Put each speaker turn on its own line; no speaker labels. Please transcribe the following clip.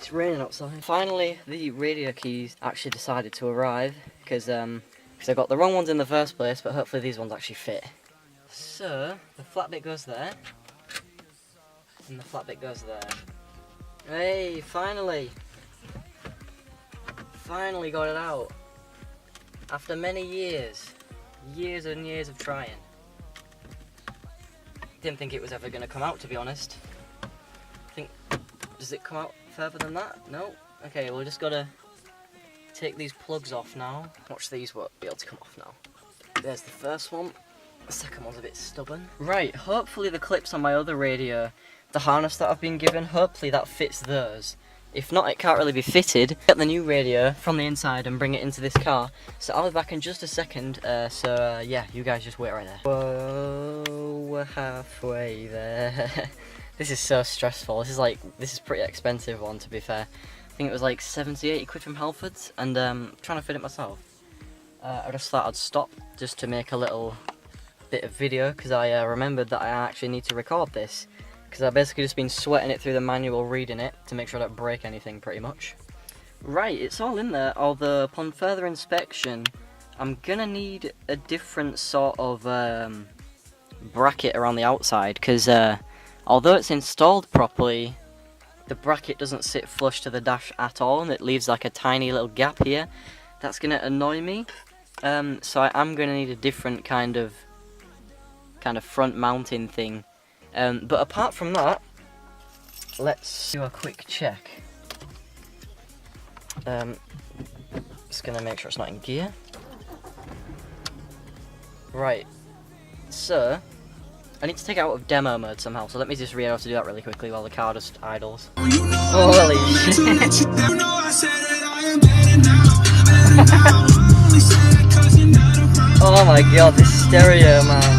It's raining outside. Finally, the radio keys actually decided to arrive, because I got the wrong ones in the first place, but hopefully these ones actually fit. So, the flat bit goes there, and the flat bit goes there. Hey, finally! Finally got it out. After many years. Years and years of trying. Didn't think it was ever going to come out, to be honest. Does it come out further than that? No? Okay, we'll just gotta take these plugs off now. Watch, these won't be able to come off now. There's the first one. The second one's a bit stubborn. Right, hopefully the clips on my other radio, the harness that I've been given, hopefully that fits those. If not, it can't really be fitted. Get the new radio from the inside and bring it into this car. So I'll be back in just a second. Yeah, you guys just wait right there. Whoa, we're halfway there. This is so stressful. This is pretty expensive one, to be fair. I think it was like 70-80 quid from Halfords, and trying to fit it myself. I just thought I'd stop just to make a little bit of video, because I remembered that I actually need to record this. Because I've basically just been sweating it through the manual, reading it, to make sure I don't break anything, pretty much. Right, it's all in there, although upon further inspection, I'm gonna need a different sort of bracket around the outside, because although it's installed properly, the bracket doesn't sit flush to the dash at all, and it leaves like a tiny little gap here. That's gonna annoy me, so I am gonna need a different kind of front mounting thing. But apart from that, let's do a quick check. Just gonna make sure it's not in gear. Right, so I need to take it out of demo mode somehow, so let me just read how to do that really quickly while the car just idles. Holy shit. Oh my god, this stereo, man.